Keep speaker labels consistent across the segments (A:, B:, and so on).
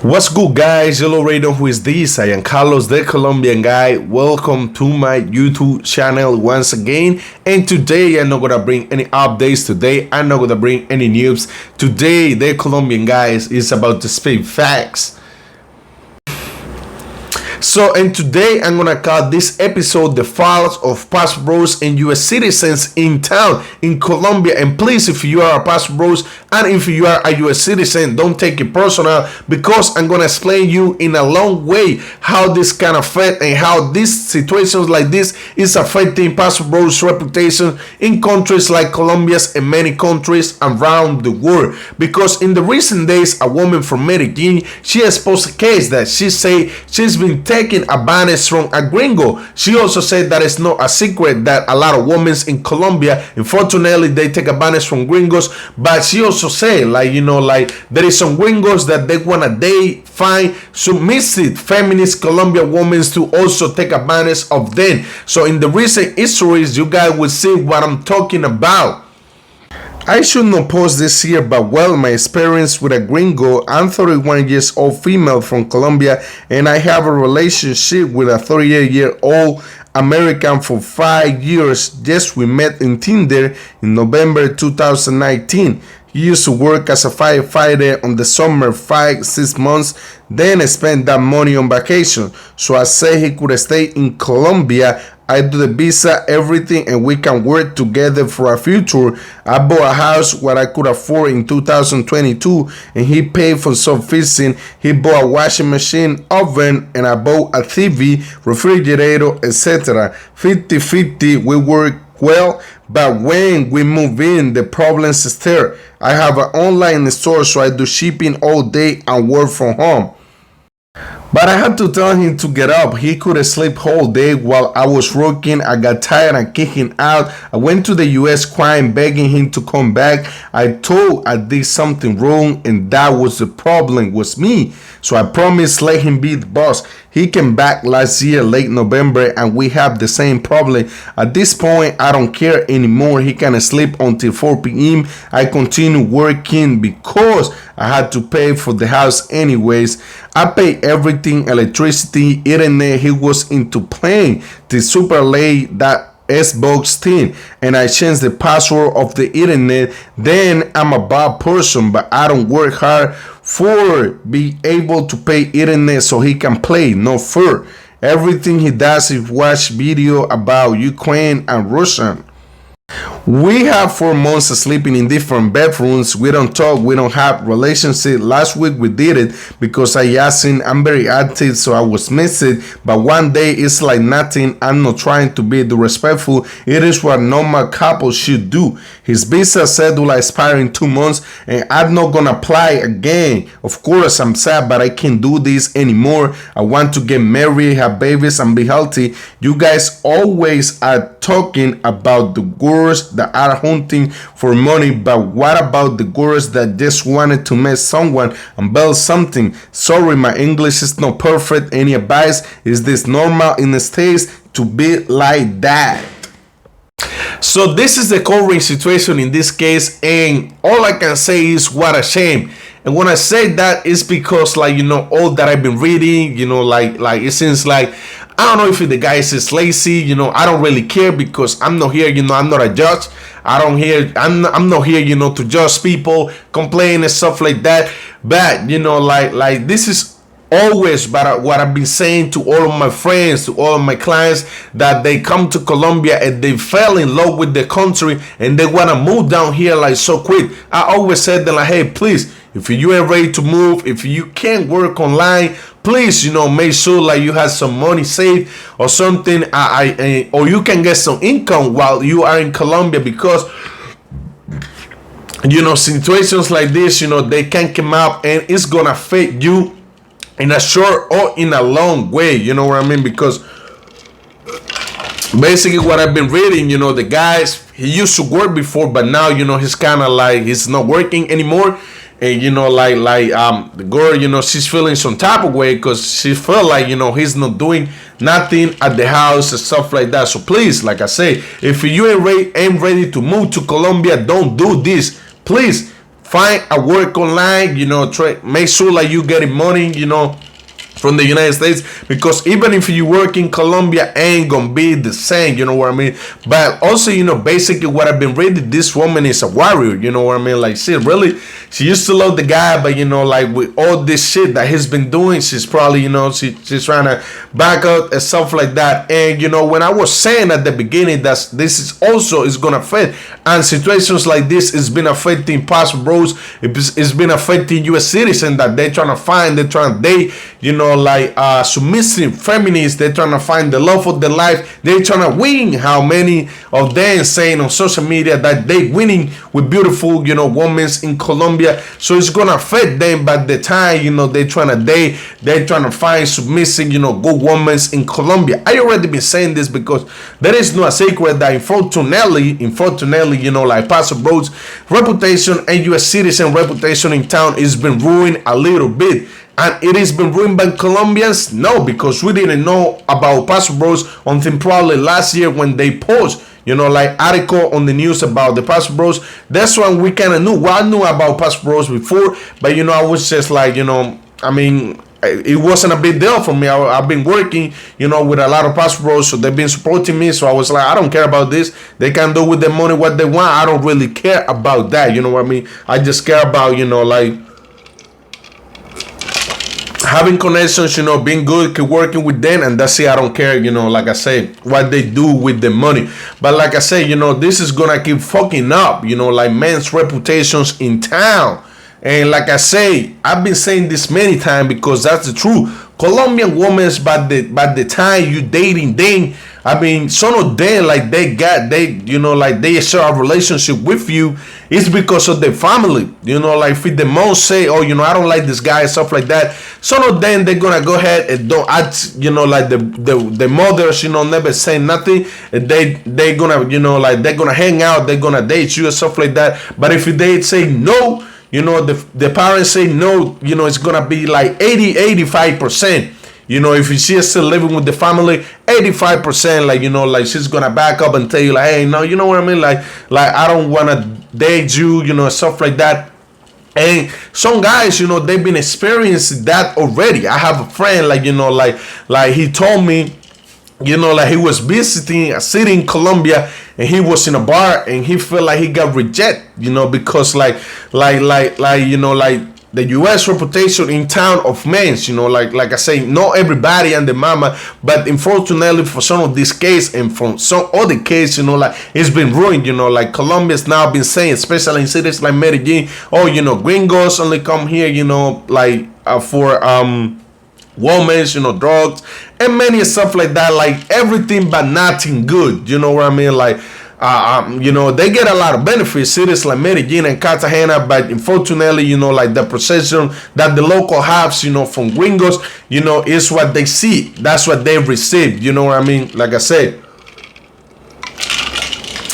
A: What's good, guys? You already know who is this. I am Carlos, the Colombian guy. Welcome to my YouTube channel once again. And today I'm not gonna bring any updates. Today I'm not gonna bring any news. Today the Colombian guys is about to speak facts. And today I'm gonna call this episode the files of passports and US citizens in town in Colombia. And please, if you are a passport and if you are a US citizen, don't take it personal, because I'm gonna explain you in a long way how this can affect and how these situations like this is affecting passports reputation in countries like Colombia and many countries around the world. Because in the recent days, a woman from Medellin, she exposed a case that she say she's been taking advantage from a gringo. She also said that it's not a secret that a lot of women in Colombia, unfortunately, they take advantage from gringos. But she also said, there is some gringos that they wanna date, find submissive feminist Colombian women to also take advantage of them. So in the recent histories, you guys will see what I'm talking about. I should not post this here, but well, my experience with a gringo. I'm 31 years old female from Colombia, and I have a relationship with a 38-year-old American for 5 years. Yes, we met in Tinder in November 2019. He used to work as a firefighter on the summer 5-6 months, then spent that money on vacation. So I said he could stay in Colombia. I do the visa, everything, and we can work together for a future. I bought a house what I could afford in 2022, and he paid for some fixing. He bought a washing machine, oven, and I bought a TV, refrigerator, etc. 50-50, we work well, but when we move in, the problems is there. I have an online store, so I do shipping all day and work from home. But I had to tell him to get up. He couldn't sleep whole day while I was working. I got tired and kicked him out. I went to the US crying, begging him to come back. I told I did something wrong, and that was the problem, was me. So I promised let him be the boss. He came back last year, late November, and we have the same problem. At this point, I don't care anymore. He can sleep until 4 p.m. I continue working because I had to pay for the house anyways. I pay everything, electricity, internet. He was into playing the super late that Xbox thing, and I changed the password of the internet. Then I'm a bad person, but I don't work hard for be able to pay internet so he can play. No fair. Everything he does is watch video about Ukraine and Russia. We have 4 months of sleeping in different bedrooms. We don't talk, we don't have relationship. Last week we did it because I asked him. I'm very active, so I was missing. But one day it's like nothing. I'm not trying to be disrespectful. It is what normal couples should do. His visa said will expire in 2 months, and I'm not gonna apply again. Of course, I'm sad, but I can't do this anymore. I want to get married, have babies, and be healthy. You guys always are talking about the girls that are hunting for money, but what about the girls that just wanted to meet someone and build something? Sorry, my English is not perfect. Any advice? Is this normal in the States to be like that? So this is the current situation in this case, and all I can say is what a shame. And when I say that, it's because all that I've been reading, it seems like, I don't know if the guy is lazy, I don't really care, because I'm not here, I'm not a judge. I'm not here, to judge people, complain and stuff like that. But, this is always what I've been saying to all of my friends, to all of my clients, that they come to Colombia and they fell in love with the country and they want to move down here so quick. I always said them hey, please, if you ain't ready to move, if you can't work online, please, make sure you have some money saved or something, or you can get some income while you are in Colombia, because situations like this, they can come up and it's gonna affect you in a short or in a long way. You know what I mean? Because basically what I've been reading, the guys, he used to work before, but now he's kind of he's not working anymore. And the girl, she's feeling some type of way because she felt like he's not doing nothing at the house and stuff like that. So please, like I say, if you ain't ready to move to Colombia, don't do this. Please find a work online, make sure like you getting money, from the United States, because even if you work in Colombia, ain't gonna be the same, you know what I mean? But also, basically what I've been reading, this woman is a warrior, you know what I mean? Like, shit, really, she used to love the guy, but like with all this shit that he's been doing, she's probably, she's trying to back up and stuff like that. And when I was saying at the beginning that this is also is gonna affect, and situations like this has been affecting past bros, it's been affecting U.S. citizens that they're trying to date, submissive feminists. They're trying to find the love of their life. They're trying to win. How many of them saying on social media that they winning with beautiful, women in Colombia? So it's gonna affect them. By the time they're trying to date, they're trying to find submissive, good women in Colombia. I already been saying this because there is no secret that unfortunately, like Pastor Bro's reputation and U.S. citizen reputation in town has been ruined a little bit. And it has been ruined by Colombians? No, because we didn't know about Pastor Bros until probably last year when they post, article on the news about the Pastor Bros. That's when we kind of knew. Well, I knew about Pastor Bros before, but I was just like, it wasn't a big deal for me. I've been working, with a lot of Pastor Bros, so they've been supporting me. So I was like, I don't care about this. They can do with their money what they want. I don't really care about that. You know what I mean? I just care about, having connections, being good, keep working with them, and that's it. I don't care, like I say, what they do with the money. But like I say, this is gonna keep fucking up, like men's reputations in town. And like I say, I've been saying this many times because that's the truth. Colombian women, by the time you dating them, some of them, like they share a relationship with you, it's because of their family. Like if the mom say, oh, I don't like this guy and stuff like that, some of them they're gonna go ahead and don't act, like the mothers, never say nothing. They're gonna, they're gonna hang out, they're gonna date you and stuff like that. But if they say no, the parents say no, it's gonna be like 85%. If she's still living with the family, 85%, like she's gonna back up and tell you, like, hey, no, you know what I mean? Like I don't wanna date you, stuff like that. And some guys, they've been experiencing that already. I have a friend, like he told me, like he was visiting a city in Colombia, and he was in a bar and he felt like he got rejected, because like the U.S. reputation in town of men, like I say, not everybody and the mama, but unfortunately for some of this case and from some other case, like it's been ruined, like Colombia's now been saying, especially in cities like Medellin, oh, gringos only come here, for women, drugs, and many stuff like that, like everything but nothing good, you know what I mean? Like, they get a lot of benefits, cities like Medellin and Cartagena, but unfortunately, like the perception that the local have, from gringos, is what they see. That's what they receive, you know what I mean? Like I said,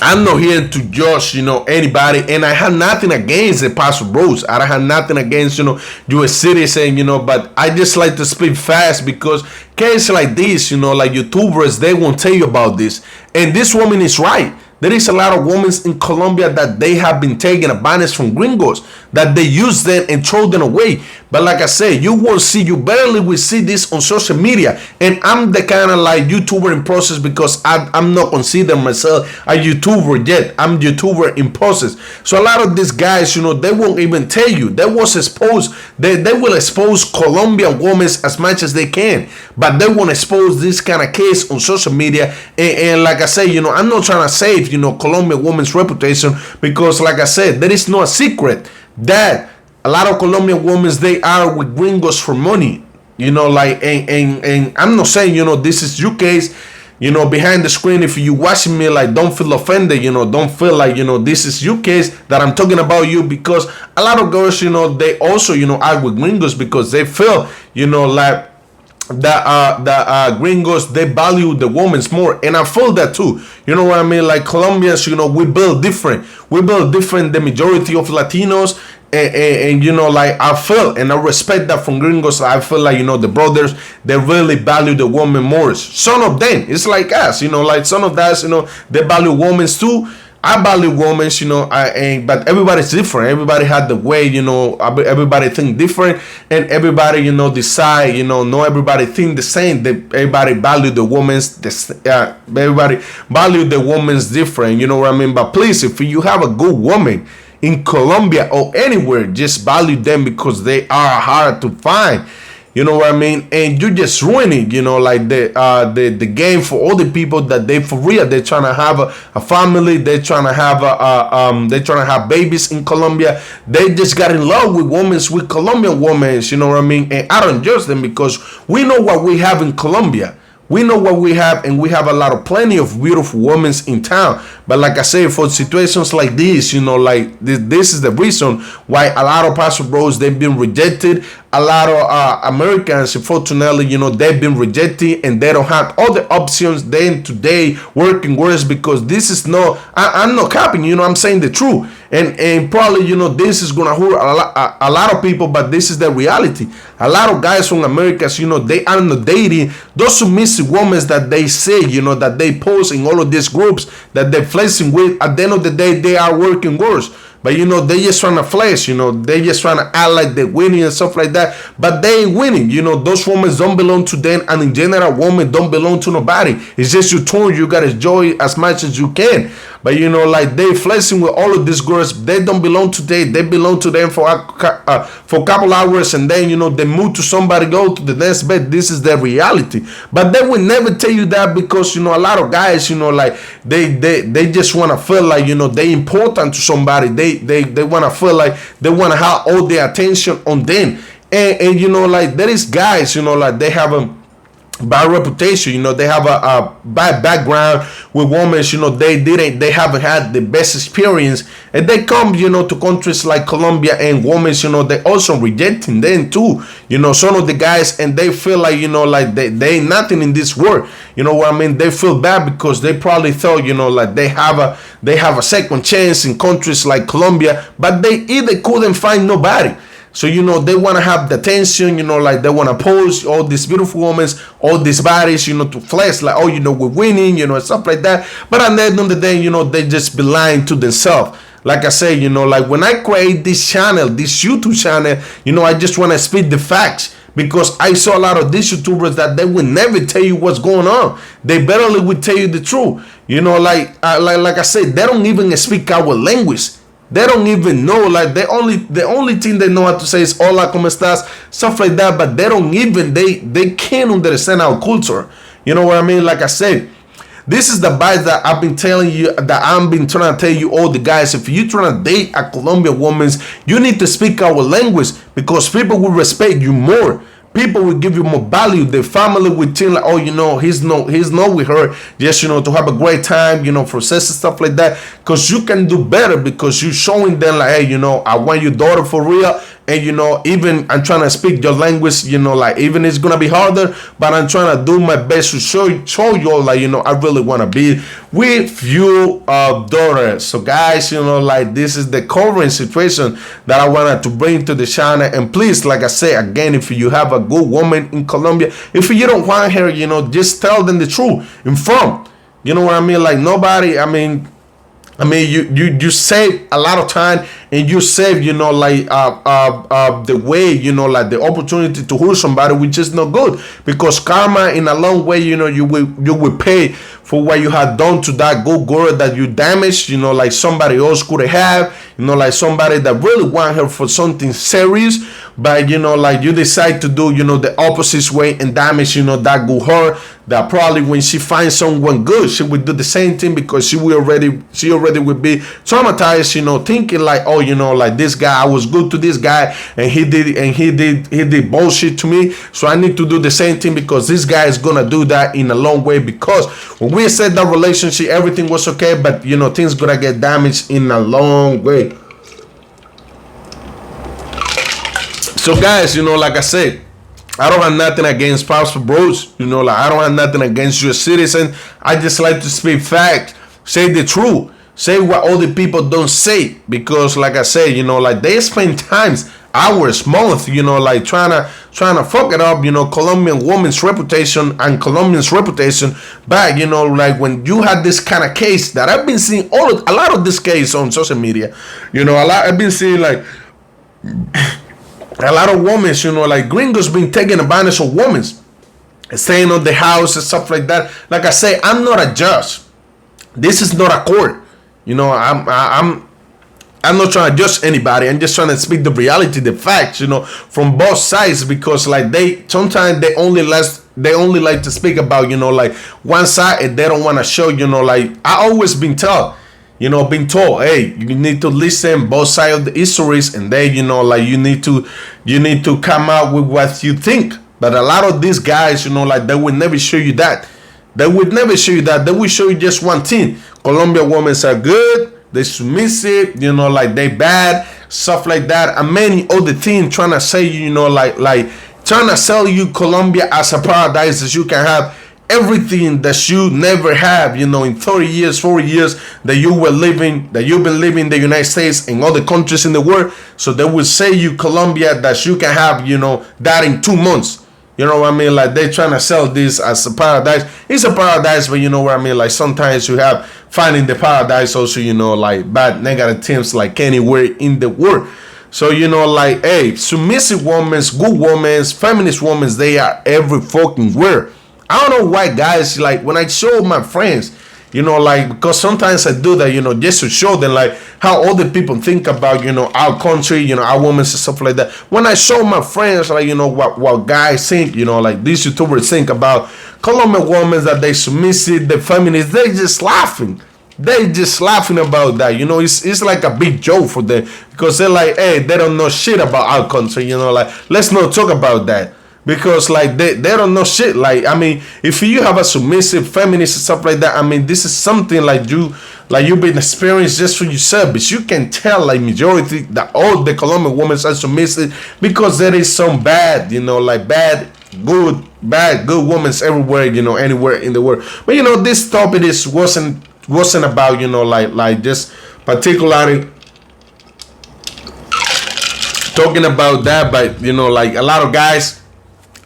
A: I'm not here to judge, anybody, and I have nothing against the Pastor Bros. I don't have nothing against, U.S. citizen, but I just like to speak fast because cases like this, like YouTubers, they won't tell you about this. And this woman is right. There is a lot of women in Colombia that they have been taking advantage from gringos, that they use them and throw them away. But like I said, you barely will see this on social media. And I'm the kind of like YouTuber in process because I'm not considering myself a YouTuber yet. I'm YouTuber in process. So a lot of these guys, they won't even tell you. They will expose Colombian women as much as they can. But they won't expose this kind of case on social media. And like I say, I'm not trying to save, Colombian women's reputation because like I said, there is no secret that a lot of Colombian women, they are with gringos for money, and I'm not saying, this is your case, behind the screen. If you watching me, like, don't feel offended, don't feel like, this is your case that I'm talking about you, because a lot of girls, they also, are with gringos because they feel, like the gringos, they value the women's more, and I feel that too. You know what I mean? Like Colombians, we build different. The majority of Latinos, and like I feel and I respect that from gringos. I feel like the brothers, they really value the woman more. Some of them, it's like us, like some of us, they value women too. I value women, but everybody's different. Everybody had the way, everybody think different, and everybody, decide, not everybody think the same. Everybody value the woman's, everybody value the woman's different, you know what I mean? But please, if you have a good woman in Colombia or anywhere, just value them because they are hard to find. You know what I mean? And you just ruining, like the game for all the people that they for real. They're trying to have a family. They're trying to have they're trying to have babies in Colombia. They just got in love with Colombian women. You know what I mean? And I don't judge them because we know what we have in Colombia. We know what we have, and we have a lot of plenty of beautiful women in town. But like I say, for situations like this, like this is the reason why a lot of pastor bros, they've been rejected. A lot of Americans, unfortunately, they've been rejected and they don't have all the options then today working worse because this is no, I'm not capping, I'm saying the truth. And probably, this is going to hurt a lot of people, but this is the reality. A lot of guys from America, they are not dating those submissive women that they say, that they post in all of these groups that they're flexing with. At the end of the day, they are working worse. But they just trying to flex, they just trying to act like they're winning and stuff like that. But they ain't winning, those women don't belong to them, and in general, women don't belong to nobody. It's just your turn, you gotta enjoy it as much as you can. But like they flexing with all of these girls, they don't belong to them. They belong to them for a couple hours, and then they move to somebody, go to the next bed. This is their reality. But they will never tell you that because a lot of guys, like they just want to feel like they important to somebody. They want to feel like they want to have all the attention on them, and like there is guys, like they have a bad reputation, they have a bad background with women, they haven't had the best experience, and they come to countries like Colombia, and women, they also rejecting them too, some of the guys, and they feel like like they ain't nothing in this world. You know what I mean? They feel bad because they probably thought like they have a second chance in countries like Colombia, but they either couldn't find nobody. So, they want to have the attention, like they want to pose all these beautiful women, all these bodies, to flex, like, oh, we're winning, and stuff like that. But at the end of the day, they just be lying to themselves. Like I say, like when I create this channel, this YouTube channel, I just want to speak the facts. Because I saw a lot of these YouTubers that they will never tell you what's going on. They barely will tell you the truth. Like I said, they don't even speak our language. They don't even know, like the only thing they know how to say is hola, como estás, stuff like that, but they don't even, they can't understand our culture. You know what I mean? Like I said, this is the advice that I've been telling you, that I've been trying to tell you all the guys. If you're trying to date a Colombian woman, you need to speak our language because people will respect you more. People will give you more value. The family will think like, oh, he's not with her just, to have a great time, for sex and stuff like that. Because you can do better because you're showing them like, hey, I want your daughter for real. And, even I'm trying to speak your language, like even it's going to be harder, but I'm trying to do my best to show you like, I really want to be with you, daughter. So guys, like this is the current situation that I wanted to bring to the channel. And please, like I say again, if you have a good woman in Colombia, if you don't want her, just tell them the truth. Inform. You know what I mean? Like nobody, you save a lot of time, and you save the way, like the opportunity to hurt somebody, which is not good, because karma in a long way, you will pay for what you had done to that good girl that you damaged, like somebody else could have, like somebody that really want her for something serious, but like you decide to do the opposite way and damage that good her, that probably when she finds someone good, she will do the same thing, because she already will be traumatized, thinking like, oh, like this guy, I was good to this guy, and he did bullshit to me, so I need to do the same thing because this guy is gonna do that in a long way. Because when we said that relationship, everything was okay, but things gonna get damaged in a long way. So guys, like I said, I don't have nothing against pastor bros, like I don't have nothing against your citizen. I just like to speak fact, say the truth, say what other people don't say, because like I say, like they spend times hours, month, like trying to fuck it up, Colombian woman's reputation and Colombian's reputation. But like when you had this kind of case that I've been seeing a lot of this case on social media, I've been seeing like a lot of women, like gringos been taking advantage of women, staying on the house and stuff like that. Like I say, I'm not a judge. This is not a court. I'm not trying to judge anybody. I'm just trying to speak the reality, the facts, from both sides, because like sometimes they only like to speak about, like one side, and they don't want to show, like I always been told, hey, you need to listen both sides of the histories, and then, like you need to come out with what you think. But a lot of these guys, like they will never show you that. They would never show you that. They will show you just one thing. Colombian women are good. They submissive, like they bad, stuff like that, and many other things trying to say, like trying to sell you Colombia as a paradise that you can have everything that you never have, in 30 years, 40 years that you've been living in the United States and other countries in the world. So they will say you Colombia that you can have, that in 2 months. You know what I mean? Like they're trying to sell this as a paradise. It's a paradise, but you know what I mean? Like sometimes you have finding the paradise also, like bad negative things like anywhere in the world. So, like, hey, submissive women, good women, feminist women, they are every fucking where. I don't know why guys, like when I show my friends, like because sometimes I do that, just to show them like how other people think about, our country, our women and stuff like that. When I show my friends, like, what guys think, like these YouTubers think about Colombian women, that they submissive, the feminists, they just laughing. They just laughing about that, it's like a big joke for them, because they're like, hey, they don't know shit about our country, like let's not talk about that. Because like they don't know shit. Like, I mean, if you have a submissive feminist and stuff like that, I mean, this is something like you've been experienced just for yourself. But you can tell like majority that all the Colombian women are submissive, because there is some bad, like bad good women everywhere, anywhere in the world. But this topic wasn't about, like just particularly talking about that, but like a lot of guys,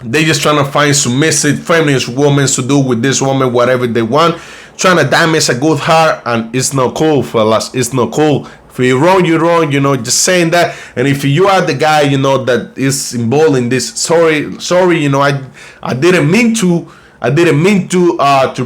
A: they just trying to find submissive feminist women to do with this woman whatever they want, trying to damage a good heart, and it's not cool, fellas. It's not cool. If you're wrong, you're wrong, just saying that. And if you are the guy, that is involved in this, sorry, I didn't mean to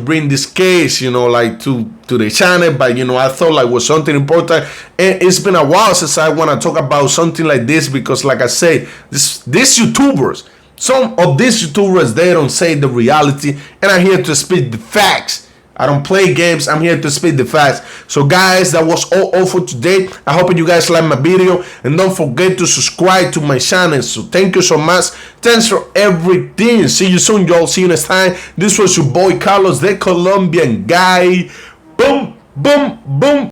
A: bring this case, like to the channel, but I thought like was something important. And it's been a while since I want to talk about something like this, because like I say, these YouTubers, some of these YouTubers, they don't say the reality, and I'm here to speak the facts. I don't play games. I'm here to speak the facts. So guys, that was all for today. I hope you guys like my video, and don't forget to subscribe to my channel. So thank you so much. Thanks for everything. See you soon, y'all. See you next time. This was your boy Carlos, the Colombian guy. Boom, boom, boom.